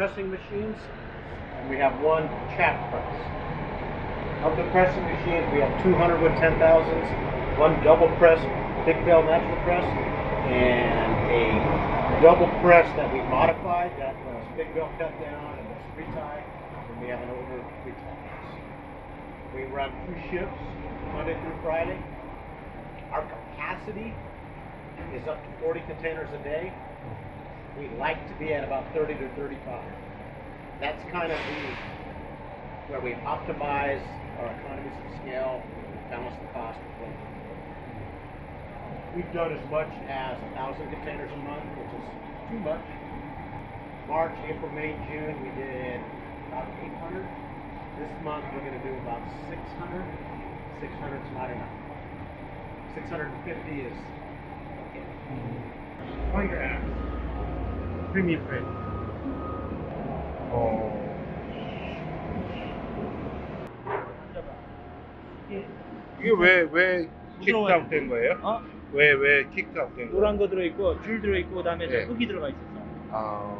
pressing machines, and we have one chaff press. Of the pressing machines, we have 2 Underwood 10,000s, one double press big bell natural press, and a double press that we modified that was big bell cut down and was free tie, and we have an older free tie press. We run 2 shifts, Monday through Friday. Our capacity is up to 40 containers a day. We like to be at about 30 to 35. That's kind of where we optimize our economies of scale, balance the cost of labor. We've done as much as 1,000 containers a month, which is too much. March, April, May, June, we did about 800. This month we're going to do about 600. 600 is not enough. 650 is okay. Congrats. Premium grade. 이게 왜 킥다운 된 거예요? 어? 왜 킥다운 된 거예요? 노란 거 들어있고 줄 들어있고 그다음에 네. 흙이 들어가 있었어. 아.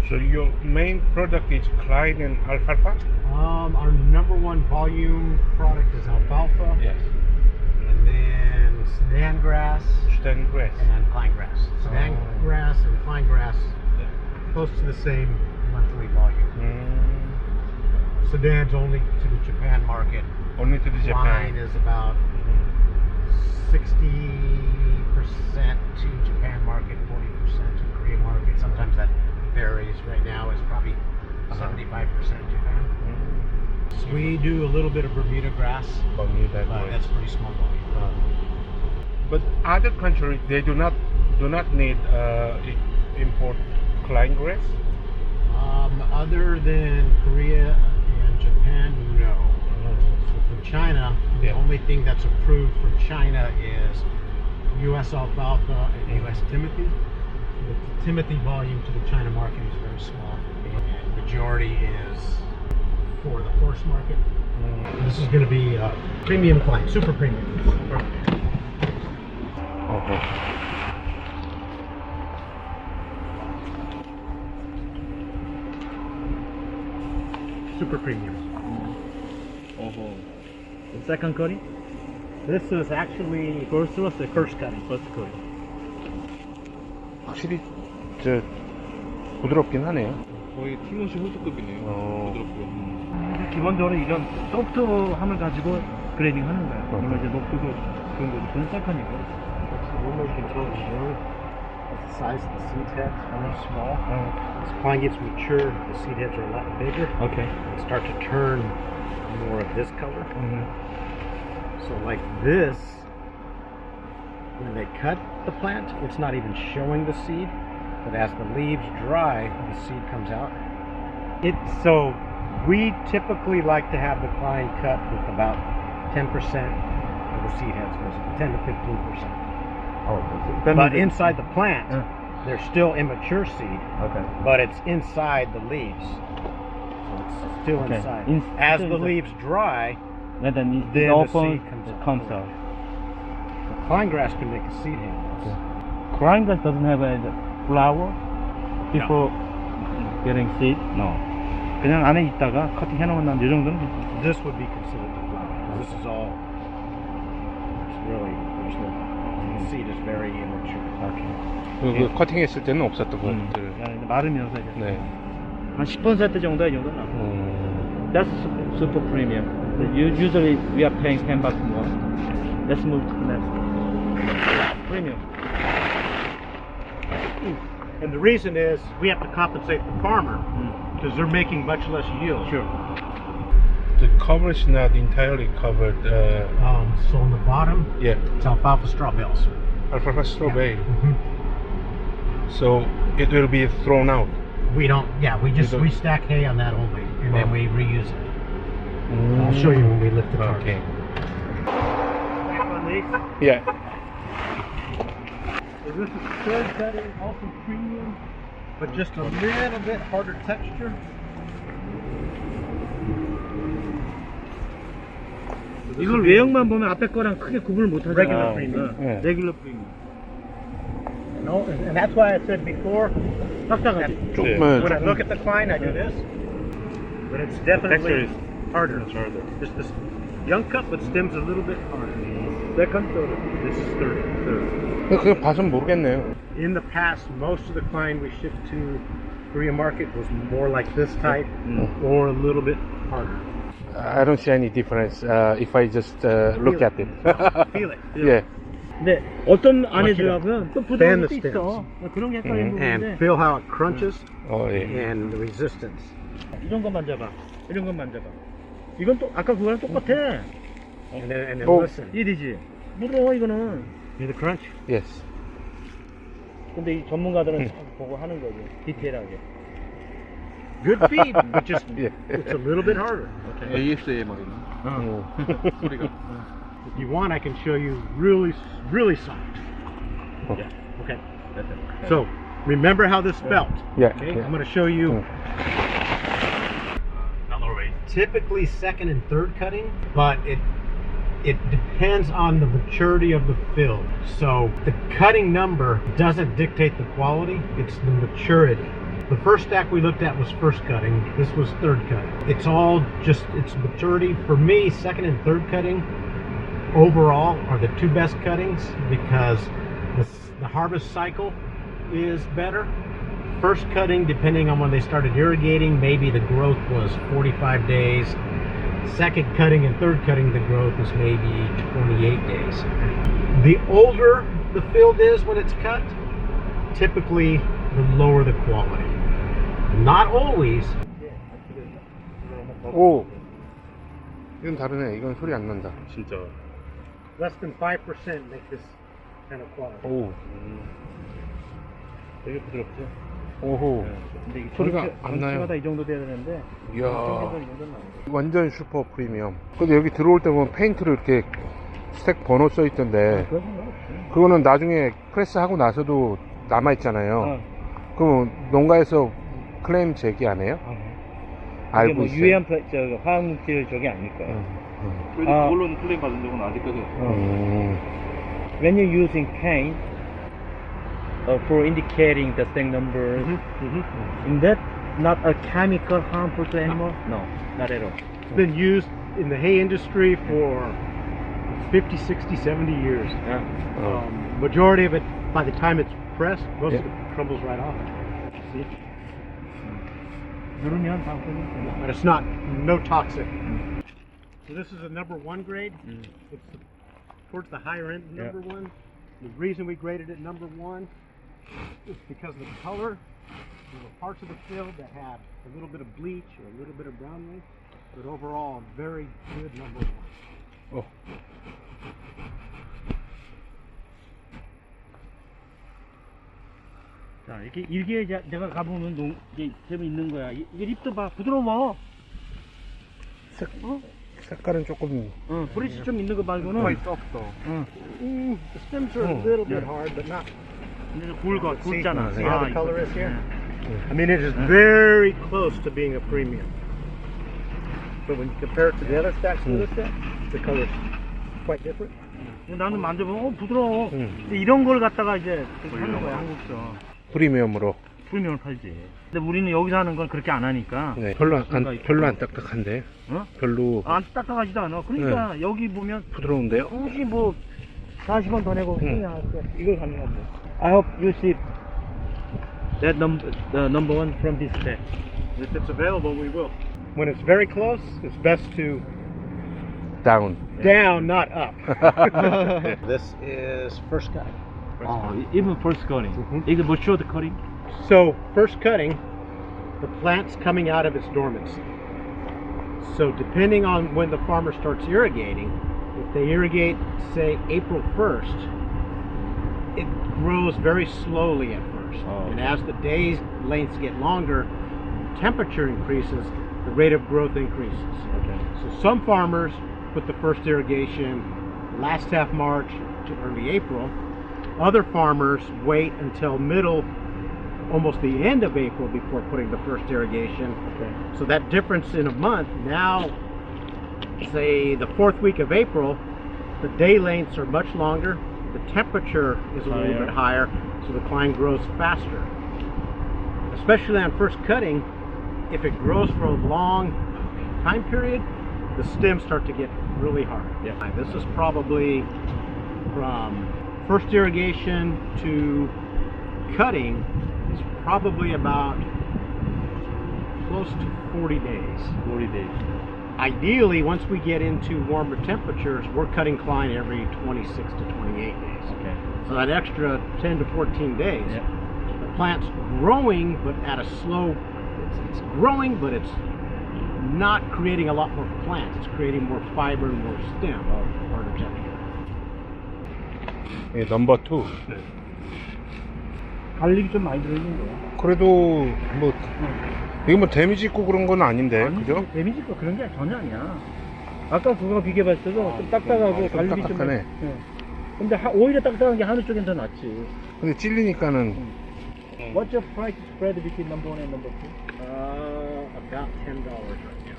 So your main product is Klein and alfalfa? Our number one volume product is alfalfa, Yes. and then Sudan grass Sudan grass. and pine grass. Sudan grass and pine grass, close to the same monthly volume. Sudan's only to the Japan market. Only to the Pine Japan. is about 60% to Japan market, 40% to Korea market. Sometimes that varies. Right now it's probably 75% Japan. We do a little bit of Bermuda grass, Bermuda but grass. that's pretty small volume. But other countries they do not need import Klein grass. Other than Korea and Japan, no. So from China, the Yeah. only thing that's approved from China is U.S. alfalfa and U.S. Timothy. The Timothy volume to the China market is very small. And majority is for the horse market. This is going to be premium Klein, super premium. Super premium. The second coating? This is actually First was the first cutting. first coating. 확실히 저 부드럽긴 하네요. 거의 티모시 호수급이네요. 부드럽고요. 기본적으로 이런 소프트함을 가지고 그레이딩 하는 거야. 물론 이제 녹두도 그런 거지. 그건 짝하니까. We're making control the size of the seed heads, very small. As pine gets mature, the seed heads are a lot bigger. Okay. They start to turn more of this color. So like this, when they cut the plant, it's not even showing the seed, but as the leaves dry, the seed comes out. So we typically like to have the Klein cut with about 10% of the seed heads, 10 to 15%. But inside the plant, there's still immature seed, Okay. but it's inside the leaves. So it's still Okay. inside. In- As still the inside. leaves dry, And then it Then the opens, seed comes it out. comes out. Klein grass can make a seed head. Klein grass doesn't have a flower before getting seed? No. 그냥 안에 있다가 커팅 해놓으면 난 이 정도는 괜찮아. This would be considered the flower. This is all. It's really. The seed is very immature. 그 커팅했을 때는 없었던 것들. 이제 마르면서 이제 네. 한 10분 세트 정도의 정도 나. That's super premium. Usually we are paying $10 more. Let's move to the next. Premium. And the reason is we have to compensate the farmer because they're making much less yield. Sure. The cover is not entirely covered. So on the bottom, Yeah. it's alfalfa straw bales. alfalfa straw bale. So it will be thrown out. We don't. Yeah, we just don't- we stack hay on that only, and then Oh. we reuse it. I'll show you when we lift the target. Okay. Back on these. Yeah. So this is third cutting, also premium, but just a little bit harder texture. 이걸 외형만 보면 앞에 거랑 크게 구분을 못 하잖아. Regular premium. 네. 레귤러 프리미엄. No, and that's why I said before. 딱딱하지. 조금만. When I look at the Klein, I do this, but it's definitely harder. Just this young cut, but stems a little bit harder. Second, third. This is third. 그냥 봐서는 모르겠네요. In the past, most of the Klein we shipped to Korea market was more like this type, or a little bit harder. I don't see any difference if I just look at it. Feel it. yeah. 근데 어떤 안에들하고는 또 부드러운 Fan 것도 the 있어. 그런 게 헷갈리는 And 부분인데. feel how it crunches 예. and the resistance. 이런 것 만져봐. 이런 것 만져봐. 이건 또 아까 그거랑 똑같아. And then Oh. listen. 일이지. 부드러워 이거는. Hear the crunch? Yes. 근데 이 전문가들은 보고 하는 거지. 디테일하게. Good feed, but just Yeah. it's a little bit harder. ASMR이나 소리가. If you want, I can show you really, really soft. Okay. Okay. So remember how this felt. Yeah. Okay. yeah. I'm going to show you. Typically second and third cutting, but it depends on the maturity of the fill. So the cutting number doesn't dictate the quality, it's the maturity. The first stack we looked at was first cutting, this was third cutting. It's all just its maturity. For me, second and third cutting overall are the two best cuttings because the harvest cycle is better. First cutting, depending on when they started irrigating, maybe the growth was 45 days. Second cutting and third cutting, the growth was maybe 28 days. The older the field is when it's cut, typically the lower the quality. Not always. 오. 이건 다르네. 이건 소리 안 난다. 진짜. Less than 5% make this kind of quality. 오. 되게 부드럽죠. 오호. 근데 이게 소리가 전체- 안 나요. 전체마다 이 정도 돼야 되는데. 이야. 전체마다 이 정도는 안 돼. 완전 슈퍼 프리미엄. 근데 여기 들어올 때 보면 페인트로 이렇게 스택 번호 써 있던데 그런 거 없지. 그거는 나중에 프레스 하고 나서도 남아 있잖아요. 어. 그럼 농가에서 클레임 제기 안 해요? 이게 알고 뭐 있어요. 유해한 화학물질 저게 아닐 거야. 저희도 아. 그걸로는 클레임 받은 적은 아직까지 없어요. When you're using paint for indicating the stack numbers, in that not a chemical harmful to animal? No, not at all. It's been used in the hay industry for 50, 60, 70 years. Majority of it, by the time it's pressed, most of it crumbles right off. See? 누르면 방송이 But it's not, no toxic. So this is a number one grade. It's towards the higher end of number one. The reason we graded it number one is because of the color. There were parts of the field that had a little bit of bleach or a little bit of browning, but overall, very good number one. 어. 자, 이게 내가 가보면 이게 재미있는 거야. 이게 립도 봐, 부드러워. 색깔은 조금 브릿이 좀 있는 거 말고는. Quite soft though. The stems are a little bit hard, but not. 근데 굵잖아. See how the color is here? I mean, it is very close to being a premium. But when you compare it to the other stacks we looked at, the color is quite different. 나는 만져보면 부드러워. 근데 이런 걸 갖다가 이제 하는 거야, 한국서. 프리미엄으로. 프리미엄을 팔지. 근데 우리는 여기서 하는 건 그렇게 안 하니까. 네. 별로 안 딱딱한데. 어? 별로 안 딱딱하지도 않아. 그러니까 여기 보면 부드러운데요? 굳이 뭐 40원 더 내고 그냥 이걸 가는 건데. I hope you see that number one from this set. If it's available, we will. When it's very close, it's best to 다운. down, not up. This is first cutting. Even first cutting. 이게 뭐 short cutting? So, first cutting, the plant's coming out of its dormancy. So, depending on when the farmer starts irrigating, if they irrigate, say, April 1st, grows very slowly at first. Oh. And as the days lengths get longer, temperature increases, the rate of growth increases. Okay. So some farmers put the first irrigation last half March to early April. Other farmers wait until almost the end of April before putting the first irrigation. Okay. So that difference in a month, now, say the 4th week of April, the day lengths are much longer, the temperature is a little Higher. bit higher, so the cline grows faster. Especially on first cutting, if it grows for a long time period, the stems start to get really hard. Yeah. This is probably from first irrigation to cutting is probably about close to 40 days. 40 days. Ideally, once we get into warmer temperatures, we're cutting cline every 26 to 28 days. Okay. So that extra 10 to 14 days, Yeah. the plant's growing, but at a slow, it's growing, but it's not creating a lot more plants. It's creating more fiber and more stem. Harder temperature. 예, 넘버 2. 갈릭이 좀 많이 들어있는 거야. 그래도 뭐 이게 뭐 데미지 있고 그런 건 아닌데, 그죠? 데미지 거 그런 게 전혀 아니야. 아까 그거 비교해봤을 때도 좀 딱딱하고 좀 갈릭이 좀. 딱딱하네. 예. 근데 오히려 딱딱한 게 하늘 쪽엔 더 낫지. 근데 찔리니까는 What's your price spread between number 1 and number 2? About $10 right now.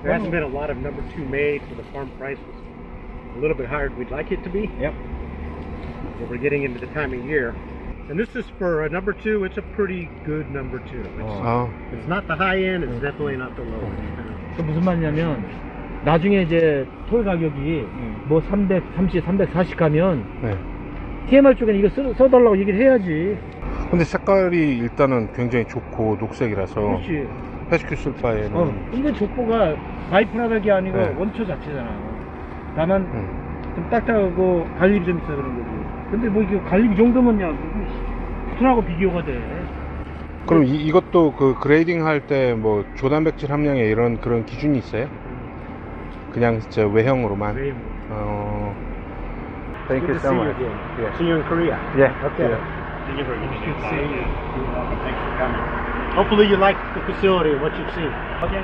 There hasn't been a lot of number 2 made, so the farm price was a little bit higher than we'd like it to be. Yep. But we're getting into the time of year. And this is for a number 2, it's a pretty good number 2. 아, It's not the high end, it's definitely not the low end. 그 무슨 말이냐면 나중에 이제 톨 가격이 뭐 330, 340 가면 네. TMR 쪽에는 이거 써달라고 얘기를 해야지. 근데 색깔이 일단은 굉장히 좋고 녹색이라서 그렇지. 패스큐 쓸 바에는 근데 족보가 바이프라닥이 아니고 네. 원초 자체잖아. 다만 좀 딱딱하고 갈립이 좀 있어 그런 거지. 근데 뭐 이게 갈립 이 정도면 야 순하고 비교가 돼. 그럼 이것도 그 그레이딩 할 때 뭐 조단백질 함량에 이런 그런 기준이 있어요? 그냥 진짜 외형으로만. Very Thank good you to so see you much. again. Yeah. See you in Korea. Yeah. Okay. Thank you for giving Good me to see you. You're welcome. Thanks for coming. Hopefully you like the facility and what you've seen. Okay.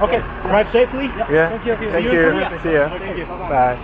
Okay. Drive safely. Yeah. Thank you. Thank See you in you. Korea. See ya. Thank you. Bye.